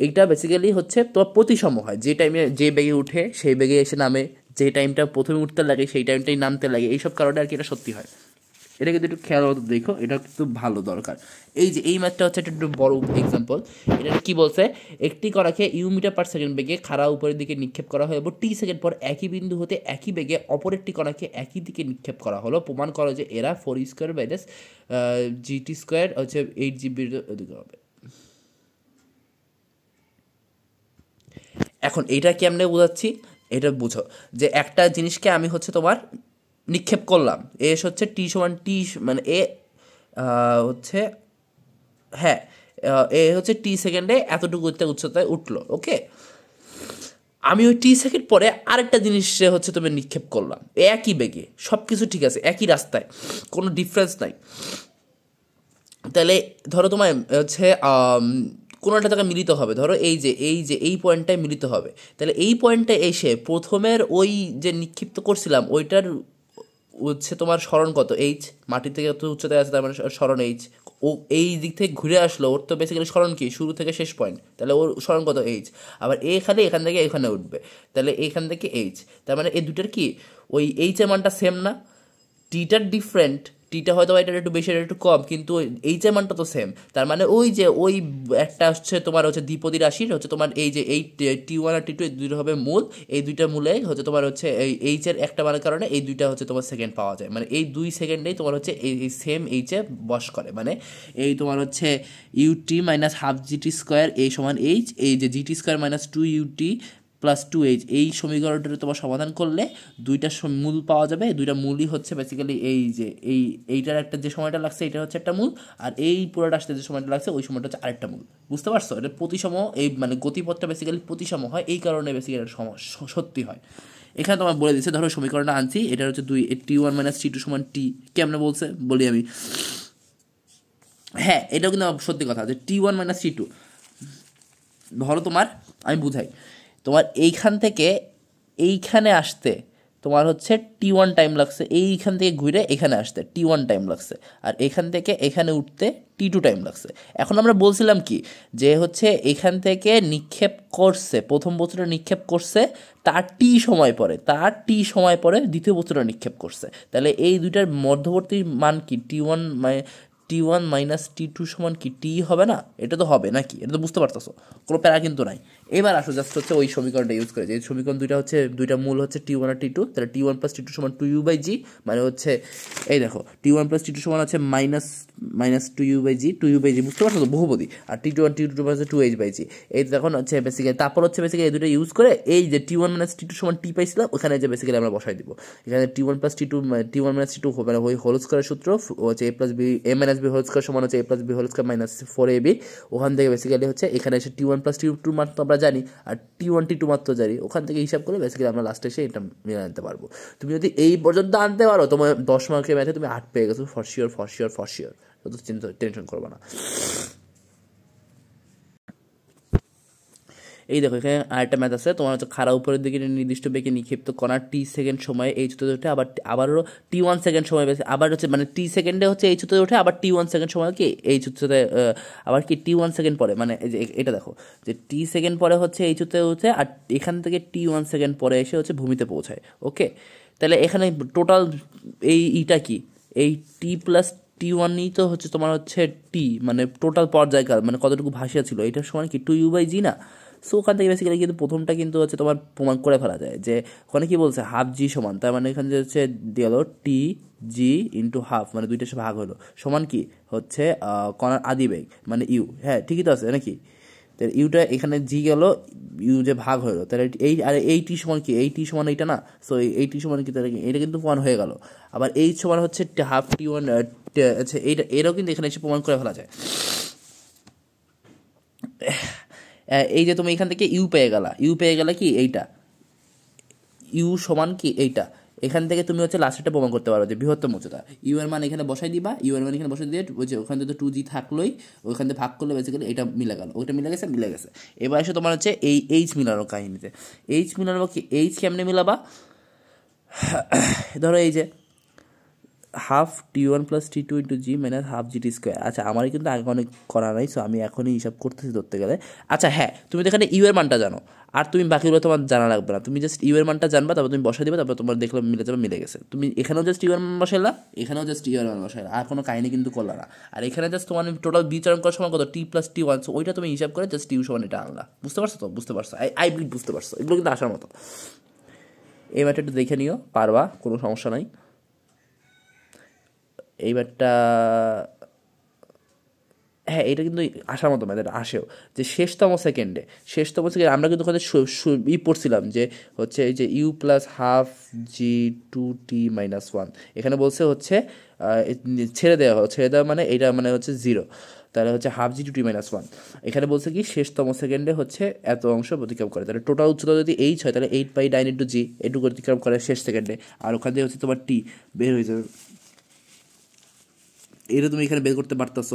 এইটা বেসিক্যালি হচ্ছে তোমার প্রতিসম হয়, যে টাইমে যে বেগে উঠে সেই বেগে এসে নামে, যে টাইমটা প্রথমে উঠতে লাগে সেই টাইমটাই নামতে লাগে, এইসব কারণে আর কি এটা সত্যি হয়। এটা কিন্তু একটু খেয়াল মতো দেখো, এটা কিন্তু ভালো দরকার। এই যে এই ম্যাথটা হচ্ছে একটা একটু বড় এক্সাম্পল। এটা কি বলছে, একটি কণাকে ইউ মিটার পার সেকেন্ড বেগে খাড়া উপরের দিকে নিক্ষেপ করা হয় এবং টি সেকেন্ড পর একই বিন্দু হতে একই বেগে অপর একটি কণাকে একই দিকে নিক্ষেপ করা হলো। প্রমাণ করো যে এরা 4 মাইনাস জিটি স্কোয়ার হচ্ছে 8GB ওদিকে হবে। এখন এইটা কেমনে বোঝাচ্ছি, এটা বুঝো যে একটা জিনিসকে আমি হচ্ছে তোমার নিক্ষেপ করলাম, এস হচ্ছে টি সমান টি মানে এ হচ্ছে হ্যাঁ এ হচ্ছে টি সেকেন্ডে এতটুকু উচ্চতায় উঠলো, ওকে। আমি ওই টি সেকেন্ড পরে আরেকটা জিনিসে হচ্ছে তুমি নিক্ষেপ করলাম একই বেগে, সব কিছু ঠিক আছে, একই রাস্তায়, কোনো ডিফারেন্স নাই। তাহলে ধরো তোমার হচ্ছে কোনো একটা জায়গায় মিলিত হবে, ধরো এই পয়েন্টটায় মিলিত হবে। তাহলে এই পয়েন্টে এসে প্রথমের ওই যে নিক্ষিপ্ত করছিলাম ওইটার হচ্ছে তোমার স্মরণ কত, এইচ, মাটি থেকে যত উচ্চতায় আছে তার মানে স্মরণ এইচ। ও এই দিক থেকে ঘুরে আসলো, ওর তো বেসিক্যালি স্মরণ কি শুরু থেকে শেষ পয়েন্ট, তাহলে ওর স্মরণ কত এইচ। আবার এখান থেকে এখানে উঠবে, তাহলে এখান থেকে এইচ, তার মানে এই দুটার কি ওই এইচের মানটা সেম না, টিটার ডিফারেন্ট, টিটা হয়তো এটার একটু বেশি এটা একটু কম, কিন্তু এইচের মানটা তো সেম। তার মানে ওই যে ওই একটা হচ্ছে তোমার হচ্ছে দ্বিপদী রাশির হচ্ছে তোমার এই যে এই T1 আর T2 এই দুটো হবে মূল, এই দুইটা মূলে হচ্ছে তোমার হচ্ছে এই এইচের একটা মানের কারণে এই দুইটা হচ্ছে তোমার সেকেন্ড পাওয়া যায়, মানে এই 2 সেকেন্ডেই তোমার হচ্ছে এই সেম এইচে বস করে। মানে এই তোমার হচ্ছে UT minus half GT square এই সমান এইচ, এই যে GT square minus 2UT plus 2H, এই সমীকরণটা তোমার সমাধান করলে দুইটা মূল পাওয়া যাবে। দুইটা মূলই হচ্ছে বেসিক্যালি এই যে এইটার একটা যে সময়টা লাগছে এটা হচ্ছে একটা মূল, আর এই পুরোটা আসতে যে সময়টা লাগছে ওই সময়টা হচ্ছে আরেকটা মূল। বুঝতে পারছো, এটা প্রতিসম, এই মানে গতিপথটা বেসিক্যালি প্রতিসম হয়, এই কারণে বেসিক্যালি এটা সত্যি হয়। এখানে তোমার বলে দিচ্ছে, ধরো সমীকরণটা আনছি, এটা হচ্ছে T1 মাইনাস T2 সমান টি, কেমনে বলছে বলি আমি। হ্যাঁ এটাও কিন্তু সত্যি কথা যে T1 মাইনাস T2, ধরো তোমার আমি বুঝাই, তোমার এইখান থেকে এইখানে আসতে তোমার হচ্ছে T1 টাইম লাগছে, এইখান থেকে ঘুরে এখানে আসতে T1 টাইম লাগছে, আর এখান থেকে এখানে উঠতে T2 টাইম লাগছে। এখন আমরা বলছিলাম কি যে হচ্ছে এখান থেকে নিক্ষেপ করছে, প্রথম বস্তুটা নিক্ষেপ করছে, তার সময় পরে দ্বিতীয় বস্তুটা নিক্ষেপ করছে। তাহলে এই দুইটার মধ্যবর্তী মান কি T1 মাইনাস T2 সমান কি টি হবে না? এটা তো হবে নাকি, এটা তো বুঝতে পারতেছো, কোনো প্যারা কিন্তু নাই। এবার আসো জাস্ট হচ্ছে ওই সমীকরণটা ইউজ করে, যে সমীকরণ দুইটা মূল হচ্ছে T1 আর T2, তাহলে T1 প্লাস T2 সমান 2U/G, মানে হচ্ছে এই দেখো T1 প্লাস T2 সমান হচ্ছে মাইনাস 2U/G, বুঝতে পারছো তো, বহুপদী। আর T2 আর T2 হচ্ছে 2H/G, এই দেখুন হচ্ছে বেসিক্যালি, তারপর হচ্ছে বেসিক্যালি এই দুটো ইউজ করে এই যে T1 মাইনাস T2 সমান টি পাইছিলাম ওখানে যে বেসিক্যালি আমরা বসাই দিব। এখানে T1 মাইনাস T2 মানে ওই হোল স্কোয়ারের সূত্র হচ্ছে a minus b whole square সমান হচ্ছে a plus b whole square minus 4ab, ওখান থেকে বেসিক্যালি হচ্ছে এখানে এসে T1 প্লাস T2 মাত্র আমরা জানি, আর T1 T2 মাত্র জানি, ওখান থেকে হিসাব করে বেসিক্যালি আমরা লাস্টে এসে এটা মিলে আনতে পারবো। তুমি যদি এই পর্যন্ত আনতে পারো তোমার 10 মার্কের ম্যাথে তুমি 8 পেয়ে গেছো, ফর শিওর, তো টেনশন করবো না। এই দেখো এখানে আরেকটা ম্যাথ আছে, তোমার হচ্ছে খাড়া উপরের দিকে নির্দিষ্ট বেগে নিক্ষিপ্ত কণার টি সেকেন্ড সময়ে এই উচ্চতায় ওঠে, আবারও T1 সেকেন্ড সময় আবার হচ্ছে মানে টি সেকেন্ডে হচ্ছে এই উচ্চতায় ওঠে, আবার T1 সেকেন্ড সময় কি এই উচ্চতায় আবার কি T1 সেকেন্ড পরে, মানে এই যে এটা দেখো যে টি সেকেন্ড পরে হচ্ছে এই উচ্চতায় ওঠে, আর এখান থেকে T1 সেকেন্ড পরে এসে হচ্ছে ভূমিতে পৌঁছায়, ওকে। তাহলে এখানে টোটাল এইটা কি, এই টি প্লাস T1ই তো হচ্ছে তোমার হচ্ছে টি, মানে টোটাল পর্যায়কাল মানে কতটুকু ভাসিয়া ছিল, এটার সমান কি 2U/G না। সো ওখান থেকে বেসিক্যালি কিন্তু প্রথমটা কিন্তু হচ্ছে তোমার প্রমাণ করে ফেলা যায়, যে ওখানে কি বলছে হাফ জি সমান, তার মানে এখানে হচ্ছে দিয়ে হলো TG ইন্টু হাফ, মানে দুইটা সে ভাগ হলো, সমান কি হচ্ছে কণার আদি বেগ মানে ইউ, হ্যাঁ ঠিকই তো আছে নাকি। তাহলে ইউটা এখানে জি গেল, ইউ যে ভাগ হলো, তাহলে এই টি সমান কি, এই টি সমান এইটা না, সো এই টি সমান কি, তাহলে এটা কিন্তু প্রমাণ হয়ে গেল। আবার এইচ সমান হচ্ছে হাফ T1, আচ্ছা এইটা এটাও কিন্তু এখানে এসে প্রমাণ করে ফেলা যায়। এই যে তুমি এখান থেকে ইউ পেয়ে গেলা কি এইটা, ইউ সমান কি এইটা, এখান থেকে তুমি হচ্ছে লাস্টেরটা প্রমাণ করতে পারো যে বৃহত্তম উচ্চতা, ইউ এর মান এখানে বসাই দিবা, ইউ এর মান এখানে বসাই দিয়ে ওই যে ওখান থেকে তো 2G থাকলোই, ওইখান থেকে ভাগ করলে বেসিক্যালি এটা মিলে গেল, ওইটা মিলে গেছে। এবার এসে তোমার হচ্ছে এই এইচ মিলানোর কাহিনীতে, এইচ মিলানো কি, এইচ কেমনে মিলাবা, ধরো এই যে half T1 plus T2 into g minus half GT square. আচ্ছা আমার কিন্তু আগে অনেক করা নাই, সো আমি এখনই হিসাব করতেছি ধরতে গেলে। আচ্ছা হ্যাঁ, তুমি তো এখানে ইউ এর মানটা জানো, আর তুমি বাকিগুলো তোমার জানা লাগবে না, তুমি জাস্ট ইউ এর মানটা জানবা, তারপর তুমি বসাই দিবে, তারপর তোমার দেখলে মিলে যাবে, মিলে গেছে। তুমি এখানেও জাস্ট ইউ এর মান বসাইলা, এখানেও জাস্ট ইউ এর মান বসাইলা, আর কোনো কাহিনী কিন্তু করলা না। আর এখানে জাস্ট তোমার টোটাল বিচরণ করার সময় কত T প্লাস T1, সো ওইটা তুমি হিসাব করে জাস্ট ইউ সমান এটা আনলা। বুঝতে পারছো তো? বুঝতে পারছো? আই বিলিভ বুঝতে পারছো। এগুলো কিন্তু আসার মতো। এই ম্যাটটা একটু দেখে নিও, পারবা, কোনো সমস্যা নাই। এইবারটা হ্যাঁ, এটা কিন্তু আসার মতো ম্যাথ, এটা আসেও যে শেষতম সেকেন্ডে আমরা কিন্তু ওখানে পড়ছিলাম যে হচ্ছে এই যে ইউ প্লাস হাফ G2T-1, এখানে বলছে হচ্ছে ছেড়ে দেওয়া মানে এইটা মানে হচ্ছে 0, তাহলে হচ্ছে হাফ G2T-1। এখানে বলছে কি শেষতম সেকেন্ডে হচ্ছে এত অংশ অতিক্রম করে, তাহলে টোটাল উচ্চতা যদি এইচ হয় তাহলে 8/9 ইন্টু জি এটুকু অতিক্রম করে শেষ সেকেন্ডে, আর ওখান থেকে হচ্ছে তোমার টি বের হয়ে যাবে। এটা তুমি এখানে বের করতে পারতেছো।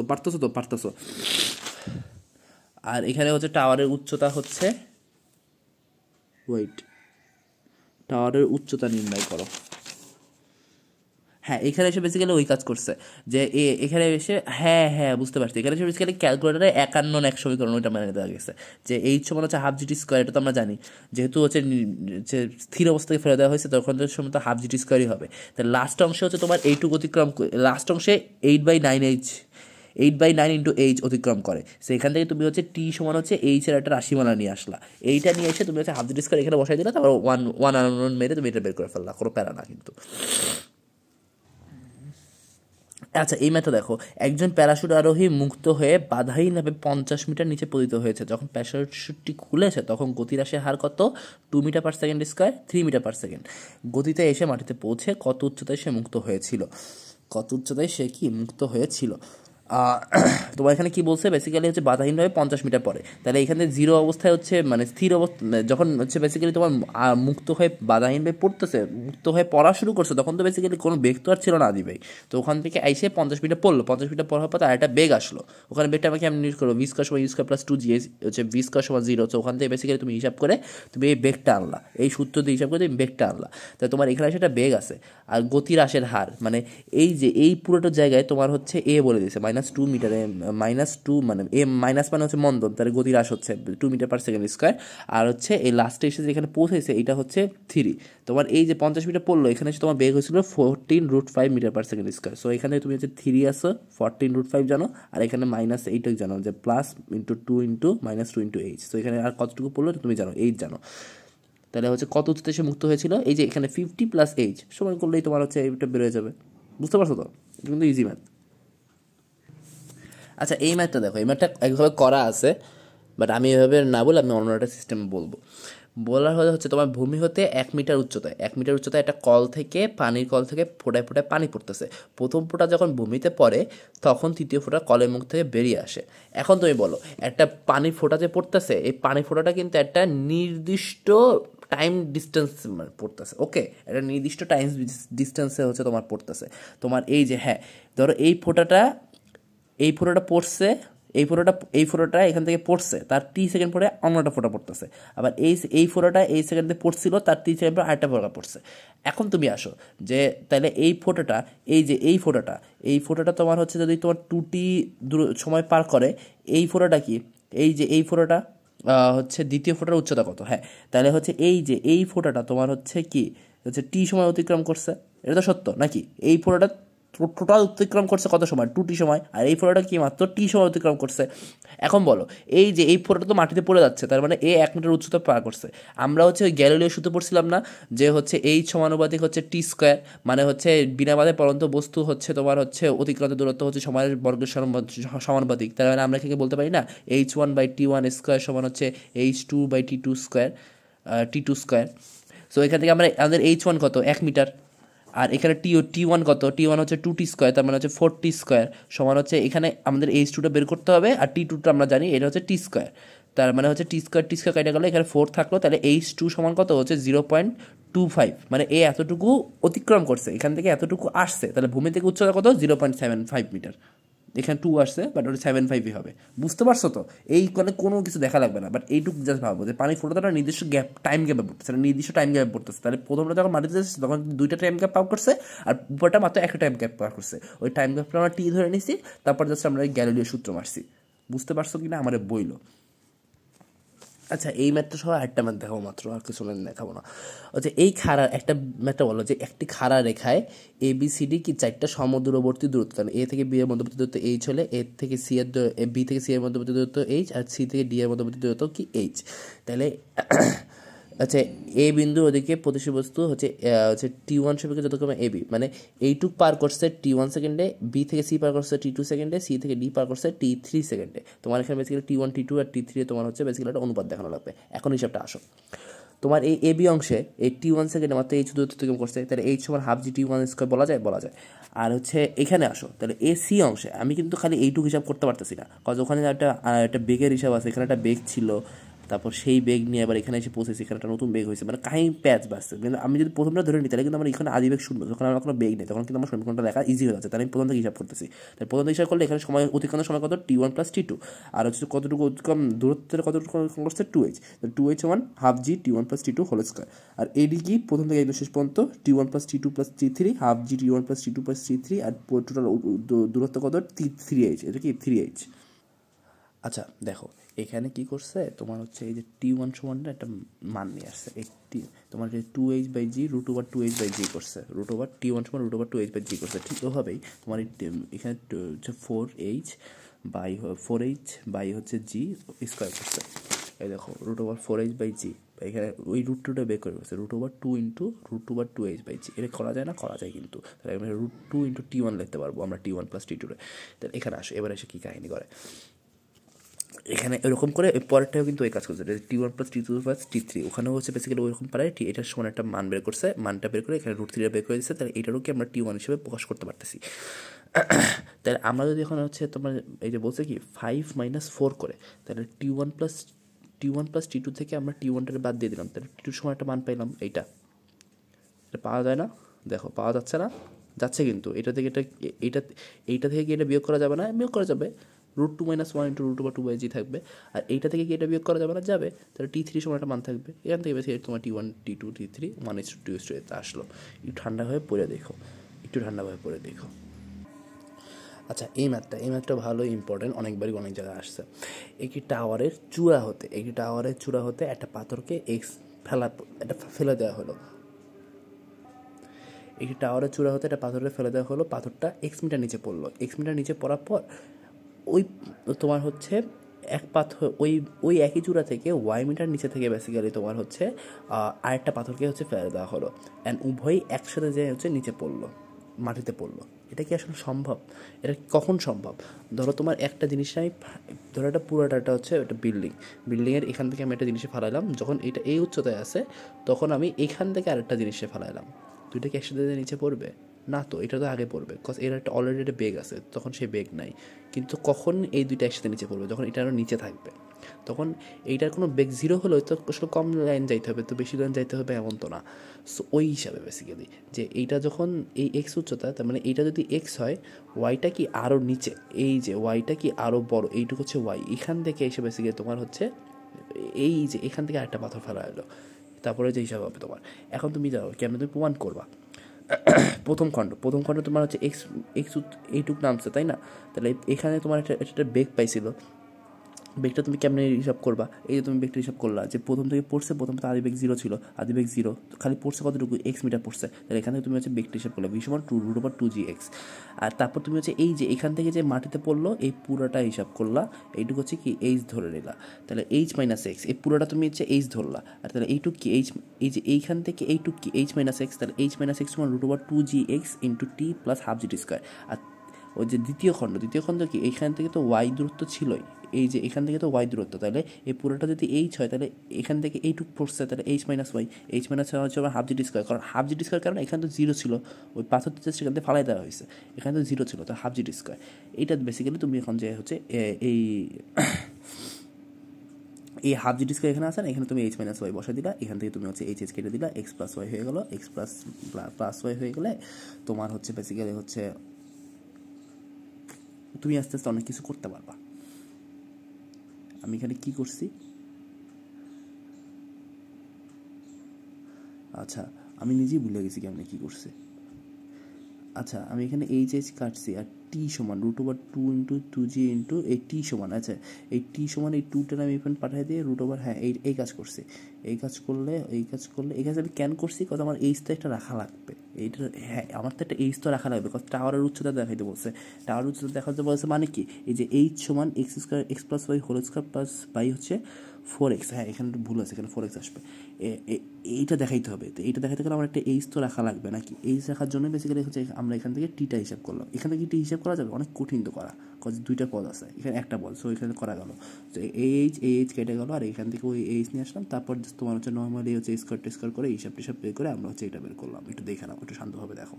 আর এখানে হচ্ছে টাওয়ারের উচ্চতা হচ্ছে টাওয়ারের উচ্চতা নির্ণয় করো। হ্যাঁ, এখানে এসে বেসিক্যালি ওই কাজ করছে যে এখানে এসে হ্যাঁ বুঝতে পারছি, এখানে এসে বেসিক্যালি ক্যালকুলেটারে 51 এক সমীকরণ ওইটা মানে দেওয়া গেছে যে এইচ সমান হচ্ছে হাফ GT স্কোয়ার। এটা তো আমরা জানি, যেহেতু হচ্ছে যে স্থির অবস্থা থেকে ফেলে দেওয়া হয়েছে তখন তো সময় তো হাফ GT স্কোয়ারই হবে। তাহলে লাস্ট অংশে হচ্ছে তোমার এইটুকু অতিক্রম, লাস্ট অংশে 8/9 ইন্টু এইচ অতিক্রম করে। সো এখান থেকে তুমি হচ্ছে টি সমান হচ্ছে এইচের একটা রাশিমালা নিয়ে আসলা, এইটা নিয়ে এসে তুমি হচ্ছে হাফ GT স্কোয়ার এখানে বসাই দিলা, তারপর ওয়ান আননোন মেরে তুমি এটা বের করে ফেললা, কোনো প্যারা না কিন্তু। আচ্ছা এই ম্যাথটা দেখো, একজন প্যারাশুট আরোহী মুক্ত হয়ে বাধাহীনভাবে 50 মিটার নিচে পতিত হয়েছে। যখন প্যারাশুটটি খুলেছে তখন গতিহ্রাসের হার কত? 2 metre per second square, 3 metre per second. গতিতে এসে মাটিতে পৌঁছে কত উচ্চতায় সে মুক্ত হয়েছিল? তোমার এখানে কি বলছে বেসিক্যালি হচ্ছে বাধাহীনভাবে 50 মিটার পরে, তাহলে এখানে জিরো অবস্থায় হচ্ছে মানে স্থির অবস্থা, যখন হচ্ছে বেসিক্যালি তোমার মুক্ত হয়ে বাধাহীনভাবে মুক্ত হয়ে পড়া শুরু করছে, তখন তো বেসিক্যালি কোনো বেগ তো আর ছিল না দিবেই। তো ওখান থেকে এসে 50 মিটার পড়লো, 50 মিটার পড়ার পর আর একটা বেগ আসলো, ওখানে বেগটা আমাকে আমি নিউজ করবো ভি স্কয়ার সমান ইউ স্কয়ার প্লাস 2g হচ্ছে ভি স্কয়ার সমান 0। তো ওখান থেকে বেসিক্যালি তুমি হিসাব করে তুমি এই বেগটা আনলা, এই সূত্র দিয়ে হিসাব করে তুমি বেগটা আনলা, তাই তোমার এখানে সেটা বেগ আছে। আর গতির হ্রাসের হার মানে এই যে এই পুরোটা জায়গায় তোমার হচ্ছে এ বলে দিয়েছে -2 মিটারে, -2 মানে এ মাইনাস মানে হচ্ছে মন্দন, তাহলে গতি হ্রাস হচ্ছে 2 মিটার পার সেকেন্ড স্কোয়ার। আর হচ্ছে এই লাস্টে এসে যেখানে পৌঁছেছে এটা হচ্ছে 3। তোমার এই যে 50 মিটার পড়লো, এখানে এসে তোমার বেগ হয়েছিল 14√5 metre per second square. So এখানে তুমি হচ্ছে 3 আসো, 14√5 জানো, আর এখানে -8 জানো, যে plus into 2 into -2 into H. So এখানে আর কতটুকু পড়লো তুমি জানো, 8 জানো। তাহলে হচ্ছে কত উচ্চতায় সে মুক্ত হয়েছিল, এই যে এখানে 50 প্লাস এইচ সমান করলেই তোমার হচ্ছে এইটা বের হয়ে যাবে। বুঝতে পারছো তো? এটা কিন্তু ইজি ম্যাথ। আচ্ছা এই ম্যাথটা দেখো, এই ম্যাথটা একভাবে করা আছে, বাট আমি এভাবে না বলে আমি অন্য একটা সিস্টেম বলবো। বলার হচ্ছে তোমার ভূমি হতে 1 মিটার উচ্চতায় একটা পানির কল থেকে ফোঁটায় ফোঁটায় পানি পড়তেছে। প্রথম ফোঁটা যখন ভূমিতে পড়ে তখন তৃতীয় ফোঁটা কলের মুখ থেকে বেরিয়ে আসে। এখন তুমি বলো, একটা পানির ফোঁটা যে পড়তেছে, এই পানির ফোঁটাটা কিন্তু একটা নির্দিষ্ট টাইম ডিস্টেন্স পড়তেছে, ওকে, একটা নির্দিষ্ট টাইম ডিস্টেন্সে হচ্ছে তোমার পড়তেছে। তোমার এই যে হ্যাঁ ধরো এই ফোঁটাটা পড়ছে, এই ফোঁটাটা এখান থেকে পড়ছে, তার 3 সেকেন্ড পরে অন্য একটা ফোঁটা পড়তেছে। আবার এই ফোঁটাটা এই সেকেন্ডে পড়ছিল, তার 3 সেকেন্ড পরে আরেকটা ফোঁটা পড়ছে। এখন তুমি আসো যে তাহলে এই ফোঁটাটা তোমার হচ্ছে যদি তোমার 2t সময় পার করে, এই ফোঁটাটা কি, এই ফোঁটাটা হচ্ছে দ্বিতীয় ফোঁটার উচ্চতা কত? হ্যাঁ, তাহলে হচ্ছে এই ফোঁটাটা তোমার হচ্ছে কি হচ্ছে টি সময় অতিক্রম করছে, এটা তো সত্য নাকি? এই ফোঁটাটা টোটাল অতিক্রম করছে কত সময়? 2t সময়, আর এই ফোঁটাটা কি মাত্র t সময় অতিক্রম করছে। এখন বলো, এই ফোঁটাটা তো মাটিতে পড়ে যাচ্ছে, তার মানে 1 মিটার উচ্চতা পার করছে। আমরা হচ্ছে ওই গ্যালিলিও সূত্র পড়ছিলাম না, যে হচ্ছে এইচ সমানুপাতিক হচ্ছে টি স্কোয়ার, মানে হচ্ছে বিনা বাধে পরন্ত বস্তু হচ্ছে তোমার হচ্ছে অতিক্রান্ত দূরত্ব হচ্ছে সময়ের বর্গের সমানুপাতিক। তার মানে আমরা এখানে বলতে পারি না h1/t1 স্কোয়ার সমান হচ্ছে h2/t2 square, t2 square. So এখান থেকে আমাদের h1 কত? 1 মিটার। আর এখানে T1 কত? T1 হচ্ছে 2t স্কোয়ার, তার মানে হচ্ছে 4t স্কোয়ার সমান হচ্ছে এখানে আমাদের h2টা বের করতে হবে, আর t2টা আমরা জানি এটা হচ্ছে t স্কোয়ার, তার মানে হচ্ছে t স্কোয়ার কেটে গেলো, এখানে 4 থাকলো, তাহলে h2 সমান কত হচ্ছে 0.25, মানে এতটুকু অতিক্রম করছে, এখান থেকে এতটুকু আসছে, তাহলে ভূমি থেকে উচ্চতা কত? 0.75 মিটার। এখানে 2 আসছে, বাট ওটা 7.5 হবে। বুঝতে পারছো তো? এই কোনো কিছু দেখা লাগবে না, বাট এইটুকু জাস্ট ভাবো যে পানি ফোটাটা নির্দিষ্ট টাইম গ্যাপে পড়তেছে, নির্দিষ্ট টাইম গ্যাপে পড়তেছে। তাহলে প্রথমটা যখন মাটিতে যাচ্ছে তখন 2টা টাইম গ্যাপ পার করছে, আর উপরটা মাত্র একটা টাইম গ্যাপ পার করছে। ওই টাইম গ্যাপটা আমরা টি ধরে নিছি, তারপর জাস্ট আমরা গ্যালিলিও সূত্র মারছি। বুঝতে পারছো কিনা আমার বইলো। আচ্ছা, এই ম্যাথটা সহ আরেকটা ম্যাথ দেখাবো মাত্র, আর কিছু দেখাবো না। হচ্ছে এই খাড়া একটা ম্যাথটা বলো যে একটি খাড়া রেখায় এ বি সি ডি কি 4টা সমদূরবর্তী দূরত্ব, কারণ এ থেকে বি এর মধ্যবর্তী দূরত্ব এইচ হলে এ থেকে সি এর বি থেকে সি এর মধ্যবর্তী দূরত্ব এইচ, আর সি থেকে ডি এর মধ্যবর্তী দূরত্ব কি এইচ। তাহলে আচ্ছা, এ বিন্দু ওদিকে প্রতিষ্ঠিত বস্তু হচ্ছে T1 সাপেক্ষে যতক্রমে এ বি, মানে এইটুক পার করছে T1 সেকেন্ডে, বি থেকে সি পার করছে T2 সেকেন্ডে, সি থেকে ডি পার করছে T3 সেকেন্ডে। তোমার এখানে বেসিক্যালি T1 T2 আর T3 তোমার হচ্ছে বেসিক্যালি একটা অনুপাত দেখানো লাগবে। এখন হিসাবটা আসো, তোমার এই এ বি অংশে এই T1 সেকেন্ডে মাত্র এইচ দূরত্ব থেকে করছে, তাহলে এইচ সমান হাফ জি T1 স্কোয়ার বলা যায়, বলা যায়। আর হচ্ছে এখানে আসো, তাহলে এ সি অংশে আমি কিন্তু খালি এইটুক হিসাব করতে পারতেছি না, কারণ ওখানে একটা বেগের হিসাব আছে, এখানে একটা বেগ ছিল, তারপর সেই বেগ নিয়ে আবার এখানে এসে পৌঁছেছি, এখানে একটা নতুন বেগ হয়েছে, মানে কাহিনী প্যাচ বাসছে। কিন্তু আমি যদি প্রথমটা ধরে নিই তাহলে কিন্তু আমার এখানে আদি বেগ শূন্য, যখন আমার কোনো বেগ নেই তখন কিন্তু আমার সমীকরণটা লেখা ইজি হয়ে যাচ্ছে। তাহলে আমি প্রথম থেকে হিসাব করতেছি, তাই প্রথম থেকে হিসাব করলে এখানে সময় অতিক্রান্ত সময় কত T1 + T2, আর হচ্ছে কতটুকু অতিক্রম দূরত্বের কতটুকু করছে 2h, তো 2h সমান হাফ জি T1 + T2 হোল স্কোয়ার। আর এডি কি প্রথম থেকে একদম শেষ পর্যন্ত T1 + T2 + T3 হাফ জি T1 + T2 + T3, আর টোটাল দূরত্ব কত 3h, এটা কি 3h। আচ্ছা দেখো, এখানে কি করছে তোমার হচ্ছে এই যে T1 সমানটা একটা মান নিয়ে আসছে, এই তোমার যে 2h/g √2h/g করছে, T1 সমান √2h/g করছে। ঠিক ওভাবেই তোমার এখানে হচ্ছে 4h/4h হচ্ছে g স্কোয়ার করছে। এই দেখো √4h/g, এখানে ওই √2টা বের করে করছে, √2 ইন্টু √2/2h/g। এটা করা যায় না? করা যায় কিন্তু। তাহলে আমরা √2 ইন্টু T1 লিখতে পারবো আমরা, T1 + T2 রে। তাহলে এখানে আসো, এবার এসে কী কাহিনী করে এখানে এরকম করে পরেরটাও কিন্তু ওই কাজ করছে, T1 + T2 + T3, ওখানেও হচ্ছে বেসিক্যালি ওইরকম পারে এটার সমান একটা মান বের করছে, মানটা বের করে এখানে √3 বের করে দিচ্ছে। তাহলে এটারও কি আমরা T1 হিসেবে প্রকাশ করতে পারতেছি। তাহলে আমরা যদি এখন হচ্ছে তোমার এই যে বলছে কি 5 - 4 করে, তাহলে T1 + T2 থেকে আমরা T1টাকে বাদ দিয়ে দিলাম, তাহলে T2 সমান একটা মান পাইলাম। এটা পাওয়া যায় না? দেখো পাওয়া যাচ্ছে না? যাচ্ছে কিন্তু। এটা থেকে এইটা থেকে কি এটা বিয়োগ করা যাবে না? বিয়োগ করা যাবে। √2 - 1 ইন্টু √2/2g থাকবে। আর এইটা থেকে কি এটা বিয়োগ করা যাবে না? যাবে। তাহলে T3 সমান একটা মান থাকবে। এখান থেকে বেশি তোমার T1 T2 T3 1:2 আসলো। একটু ঠান্ডা হয়ে পড়ে দেখো, একটু ঠান্ডা হয়ে পড়ে দেখো। আচ্ছা, এই ম্যাথটা ভালো ইম্পর্টেন্ট, অনেকবারই অনেক জায়গায় আসছে। একটি টাওয়ারের চূড়া হতে একটা পাথরকে ফেলে দেওয়া হলো। একটি টাওয়ারের চূড়া হতে একটা পাথরকে ফেলে দেওয়া হলো, পাথরটা x মিটার নিচে পড়লো। x মিটার নিচে পড়ার পর ওই তোমার হচ্ছে এক পাথর ওই একই চূড়া থেকে y মিটার নিচে থেকে বেসিক্যালি তোমার হচ্ছে আরেকটা পাথরকে হচ্ছে ফেলে দেওয়া হলো, অ্যান্ড উভয়ই একসাথে যে হচ্ছে নিচে পড়লো, মাটিতে পড়লো। এটা কি আসলে সম্ভব? এটা কখন সম্ভব? ধরো তোমার একটা জিনিস আমি ধরো একটা পুরোটা হচ্ছে একটা বিল্ডিংয়ের এখান থেকে আমি একটা জিনিসে ফেলাইলাম, যখন এটা এই উচ্চতায় আছে তখন আমি এখান থেকে আরেকটা জিনিসে ফেলাইলাম, দুইটা কি একসাথে নিচে পড়বে? না তো, এটা তো আগে পড়বে, বিকজ এর একটা অলরেডি একটা বেগ আছে, তখন সেই বেগ নাই। কিন্তু কখন এই দুইটা একসাথে নিচে পড়বে? যখন এটা আরও নিচে থাকবে, তখন এইটার কোনো বেগ জিরো হলেও তো আসলে কম লাইন যাইতে হবে, তো বেশি লাইন যাইতে হবে এমন তো না। সো ওই হিসাবে বেসিক্যালি যে এইটা যখন এই এক্স উচ্চতা, তার মানে এইটা যদি এক্স হয়, ওয়াইটা কি আরও নিচে, এই যে ওয়াইটা কি আরও বড়, এইটুকু হচ্ছে ওয়াই, এখান থেকে এসে বেসিক্যালি তোমার হচ্ছে এই যে এখান থেকে আরেকটা পাথর ফেলা এলো, তারপরে যে হিসাব হবে তোমার। এখন তুমি যাও কেমন তুমি প্রমাণ করবা। প্রথম খণ্ড তোমার হচ্ছে এক্স এইটুক নামছে, তাই না? তাহলে এখানে তোমার একটা বেগ পাইছিল, বেগটা তুমি কেমনে হিসাব করবা? এই যে তুমি বেগটা হিসাব করলা যে প্রথম থেকে পড়ছে, প্রথম তো আদি বেগ 0 ছিল, আদি বেগ 0, খালি পড়ছে কতটুকু x মিটার পড়ছে, তাহলে এখান থেকে তুমি হচ্ছে বেগটা হিসাব করলে v সমান √2gx। আর তারপর তুমি হচ্ছে এই যে এখান থেকে যে মাটিতে পড়লো এই পুরোটা হিসাব করলা, এইটুকু হচ্ছে কি h ধরে নিলা, তাহলে h - x, এই পুরোটা তুমি হচ্ছে h ধরলা। আর তাহলে এইটুক কি h, এই যে এইখান থেকে এইটুক কি h - x, তাহলে h - x সমান √2gx into t plus half g square. আর ওই যে দ্বিতীয় খণ্ড কি এইখান থেকে তো y দূরত্ব ছিলই, এই যে এখান থেকে তো y দূরত্ব, তাহলে এই পুরোটা যদি h হয় তাহলে এখান থেকে এইটুক পড়ছে, তাহলে h - y, h - y হচ্ছে হাফ জি স্কোয়ার, কারণ হাফ জি স্কোয়ার কারণ এখানে তো 0 ছিল, ওই পাথরটা সেখান থেকে ফালাই দেওয়া হয়েছে, এখানে তো 0 ছিল, তো হাফ জি স্কোয়ার। এইটা বেসিক্যালি তুমি এখন যে হচ্ছে এই হাফ জি স্কোয়ার এখানে আসে না, এখানে তুমি h - y বসে দিলা, এখান থেকে তুমি হচ্ছে h কেটে দিলা, x + y হয়ে গেলো, x + y হয়ে গেলে তোমার হচ্ছে বেসিক্যালি হচ্ছে তুমি আস্তে আস্তে অনেক কিছু করতে পারবা। আমি এখানে কি করছি, আচ্ছা আমি নিজেই ভুলে গেছি কেমন কী করছি। আচ্ছা আমি এখানে এইচ কাটছি আর টি সমান √2 ইন্টু এই টি সমান, আচ্ছা এই টি সমান এই টুটার আমি এখানে পাঠিয়ে দিয়ে √, হ্যাঁ এই কাজ করছি। এই কাজ করলে আমি ক্যান করছি কত আমার এইচ তো একটা রাখা লাগবে। এইটা হ্যাঁ আমার তো একটা এইচ তো রাখা লাগবে, কত টাওয়ারের উচ্চতা দেখাইতে বলছে। টাওয়ারের উচ্চতা দেখাতে বলছে মানে কি, এই যে এইচ সমান x² হচ্ছে 4x, হ্যাঁ এখানে একটু ভুল আছে, এখানে 4x আসবে। এইটা দেখাইতে হবে। তো এইটা দেখাইতে গেলে আমার একটা এইচ তো রাখা লাগবে নাকি, এইচ রাখার জন্য বেসিক্যালি হচ্ছে আমরা এখান থেকে টিটা হিসাব করলাম। এখান থেকে টি হিসাব করা যাবে, অনেক কঠিন তো করা, কজ দুইটা পদ আছে, এখানে একটা পদ, সো এখানে করা গেল। তো এইচ কেটে গেলো আর এখান থেকে ওই এইচ নিয়ে আসলাম, তারপর তোমার হচ্ছে নর্মালি হচ্ছে স্কোয়ার করে হিসাব টিসাব বের করে আমরা হচ্ছে এটা বের করলাম। একটু দেখে নাও, একটু শান্তভাবে দেখো।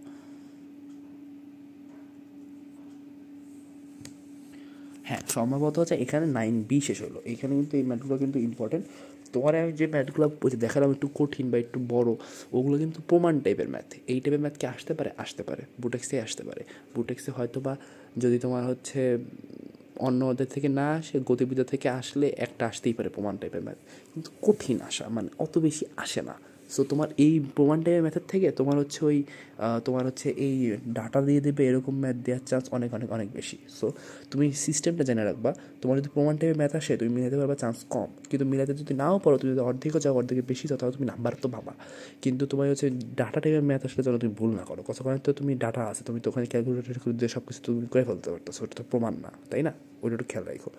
হ্যাঁ সম্ভবত হচ্ছে এখানে 9B শেষ হলো। এখানে কিন্তু এই ম্যাথগুলো কিন্তু ইম্পর্টেন্ট। তোমার আমি যে ম্যাথগুলো দেখালাম একটু কঠিন বা একটু বড়, ওগুলো কিন্তু প্রমাণ টাইপের ম্যাথ। এই টাইপের ম্যাথ কি আসতে পারে বুটেক্সে আসতে পারে। বুটেক্সে হয়তো বা যদি তোমার হচ্ছে অন্য ওদের থেকে না আসে, গতিবিদ্যা থেকে আসলে একটা আসতেই পারে প্রমাণ টাইপের ম্যাথ, কিন্তু কঠিন আসা মানে অত বেশি আসে না। সো তোমার এই প্রমাণ টাইপের ম্যাথের থেকে তোমার হচ্ছে ওই তোমার হচ্ছে এই ডাটা দিয়ে দেবে এরকম ম্যাথ দেওয়ার চান্স অনেক অনেক অনেক বেশি। সো তুমি সিস্টেমটা জেনে রাখবা, তোমার যদি প্রমাণ টাইপের ম্যাথ আসে তুমি মিলাতে পারবা চান্স কম, কিন্তু মিলাতে যদি নাও পারো, তুমি যদি অর্ধেকও যাও অর্ধেকের বেশি যাও, তাহলে তুমি নাম্বার তো পাবা। কিন্তু তোমার হচ্ছে ডাটা টাইপের ম্যাথ আসলে যেন তুমি ভুল না করো, কতক্ষণে তো তুমি ডাটা আছে, তুমি তো ওখানে ক্যালকুলেটর দিয়ে সব কিছু তুমি করে ফেলতে পারতো, ওটা তো প্রমাণ না, তাই না? ওইটা একটু খেয়াল রাখো।